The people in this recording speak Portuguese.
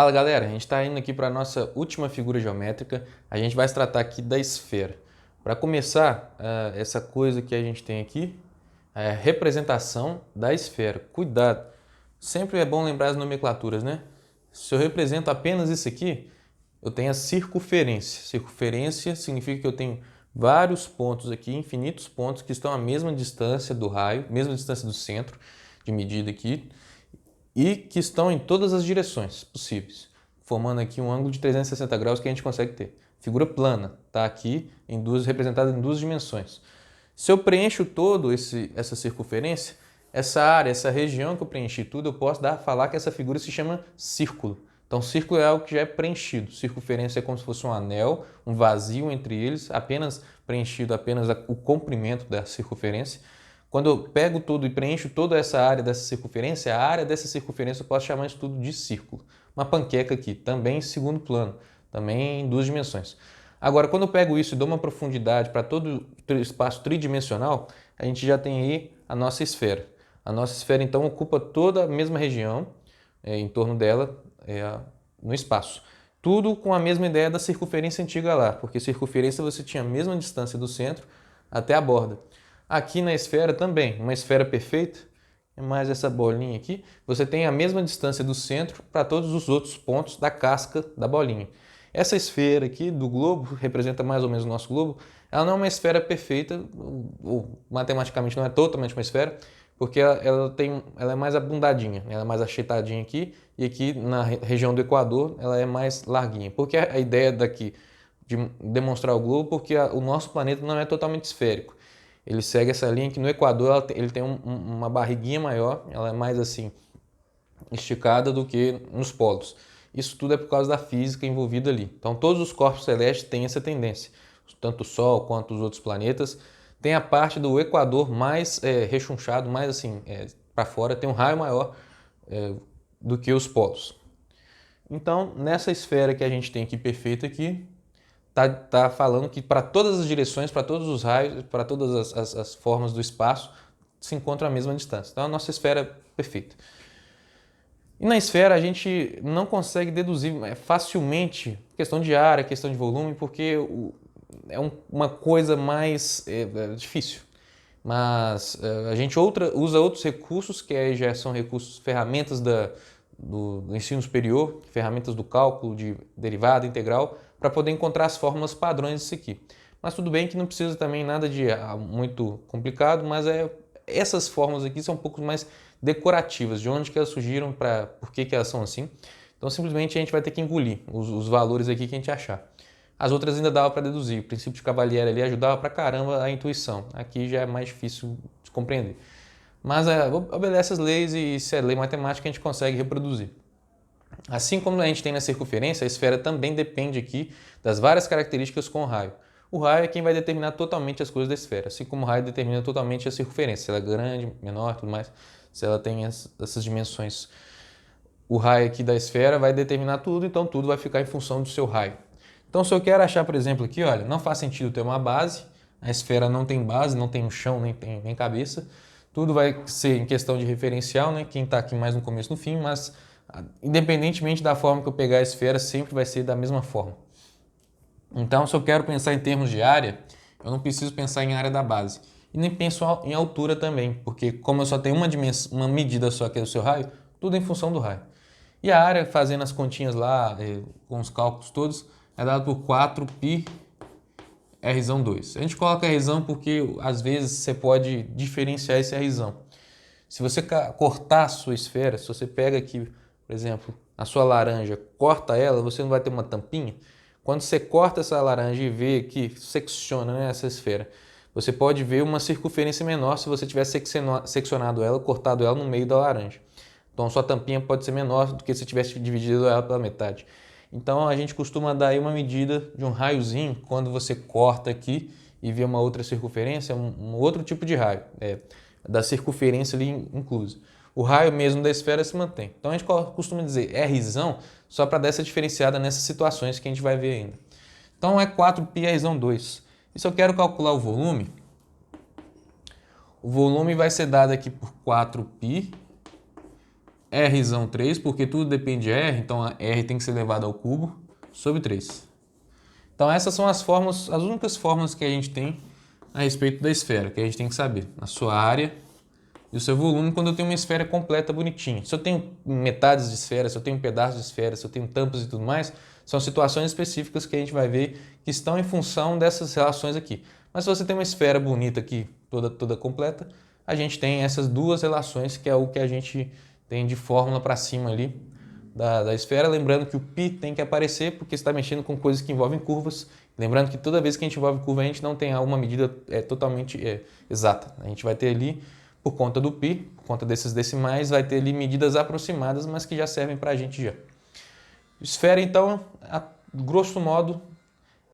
Fala galera, a gente está indo aqui para a nossa última figura geométrica. A gente vai se tratar aqui da esfera. Para começar, essa coisa que a gente tem aqui é a representação da esfera. Cuidado, sempre é bom lembrar as nomenclaturas, né? Se eu represento apenas isso aqui, eu tenho a circunferência. Circunferência significa que eu tenho vários pontos aqui, infinitos pontos que estão à mesma distância do raio, mesma distância do centro de medida aqui, e que estão em todas as direções possíveis, formando aqui um ângulo de 360 graus que a gente consegue ter. Figura plana, está aqui representada em duas dimensões. Se eu preencho todo essa circunferência, essa área, essa região que eu preenchi tudo, eu posso falar que essa figura se chama círculo. Então, círculo é algo que já é preenchido. Circunferência é como se fosse um anel, um vazio entre eles, apenas preenchido apenas o comprimento da circunferência. Quando eu pego tudo e preencho toda essa área dessa circunferência, a área dessa circunferência eu posso chamar isso tudo de círculo. Uma panqueca aqui, também em segundo plano, também em duas dimensões. Agora, quando eu pego isso e dou uma profundidade para todo o espaço tridimensional, a gente já tem aí a nossa esfera. A nossa esfera, então, ocupa toda a mesma região em torno dela no espaço. Tudo com a mesma ideia da circunferência antiga lá, porque circunferência você tinha a mesma distância do centro até a borda. Aqui na esfera também, uma esfera perfeita, mais essa bolinha aqui, você tem a mesma distância do centro para todos os outros pontos da casca da bolinha. Essa esfera aqui do globo, representa mais ou menos o nosso globo, ela não é uma esfera perfeita, ou matematicamente não é totalmente uma esfera, porque ela é mais abundadinha, ela é mais achaitadinha aqui, e aqui na região do Equador ela é mais larguinha. Porque a ideia daqui de demonstrar o globo, porque o nosso planeta não é totalmente esférico. Ele segue essa linha que no Equador ele tem uma barriguinha maior, ela é mais assim esticada do que nos polos. Isso tudo é por causa da física envolvida ali. Então todos os corpos celestes têm essa tendência, tanto o Sol quanto os outros planetas. Tem a parte do Equador mais rechonchado, mais assim para fora, tem um raio maior do que os polos. Então nessa esfera que a gente tem aqui perfeita aqui, tá falando que para todas as direções, para todos os raios, para todas as formas do espaço, se encontra a mesma distância. Então a nossa esfera é perfeita. E na esfera a gente não consegue deduzir facilmente questão de área, questão de volume, porque é uma coisa mais difícil. Mas a gente usa outros recursos, que aí já são recursos, ferramentas do ensino superior, ferramentas do cálculo de derivada integral, para poder encontrar as fórmulas padrões disso aqui. Mas tudo bem que não precisa também nada de muito complicado, mas essas fórmulas aqui são um pouco mais decorativas, de onde que elas surgiram, por que elas são assim. Então simplesmente a gente vai ter que engolir os valores aqui que a gente achar. As outras ainda dava para deduzir, o princípio de Cavalieri ali ajudava pra caramba a intuição. Aqui já é mais difícil de compreender. Mas obedece as leis e se é lei matemática a gente consegue reproduzir. Assim como a gente tem na circunferência, a esfera também depende aqui das várias características com o raio. O raio é quem vai determinar totalmente as coisas da esfera, assim como o raio determina totalmente a circunferência, se ela é grande, menor, tudo mais, se ela tem essas dimensões. O raio aqui da esfera vai determinar tudo, então tudo vai ficar em função do seu raio. Então se eu quero achar, por exemplo, aqui, olha, não faz sentido ter uma base, a esfera não tem base, não tem um chão, nem cabeça, tudo vai ser em questão de referencial, né? Quem está aqui mais no começo no fim, mas independentemente da forma que eu pegar a esfera, sempre vai ser da mesma forma. Então, se eu quero pensar em termos de área, eu não preciso pensar em área da base. E nem penso em altura também, porque como eu só tenho uma medida só que é o seu raio, tudo é em função do raio. E a área, fazendo as continhas lá, com os cálculos todos, é dado por 4π R2. A gente coloca R porque às vezes você pode diferenciar esse R. Se você cortar a sua esfera, se você pega aqui, por exemplo, a sua laranja, corta ela, você não vai ter uma tampinha. Quando você corta essa laranja e vê que secciona, né, essa esfera, você pode ver uma circunferência menor se você tiver seccionado ela, cortado ela no meio da laranja. Então sua tampinha pode ser menor do que se tivesse dividido ela pela metade. Então a gente costuma dar aí uma medida de um raiozinho quando você corta aqui e vê uma outra circunferência, um outro tipo de raio, da circunferência ali inclusa. O raio mesmo da esfera se mantém. Então a gente costuma dizer Rzão só para dar essa diferenciada nessas situações que a gente vai ver ainda. Então é 4πr2. E se eu quero calcular o volume vai ser dado aqui por 4π Rzão 3, porque tudo depende de R, então a R tem que ser elevado ao cubo, sobre 3. Então essas são as únicas fórmulas que a gente tem a respeito da esfera, que a gente tem que saber. A sua área e o seu volume quando eu tenho uma esfera completa, bonitinha. Se eu tenho metades de esfera, se eu tenho pedaços de esfera, se eu tenho tampas e tudo mais, são situações específicas que a gente vai ver que estão em função dessas relações aqui. Mas se você tem uma esfera bonita aqui, toda completa, a gente tem essas duas relações, que é o que a gente tem de fórmula para cima ali da esfera. Lembrando que o π tem que aparecer porque você está mexendo com coisas que envolvem curvas. Lembrando que toda vez que a gente envolve curva, a gente não tem uma medida totalmente exata. A gente vai ter ali, por conta do π, por conta desses decimais, vai ter ali medidas aproximadas, mas que já servem para a gente já. Esfera, então, a grosso modo,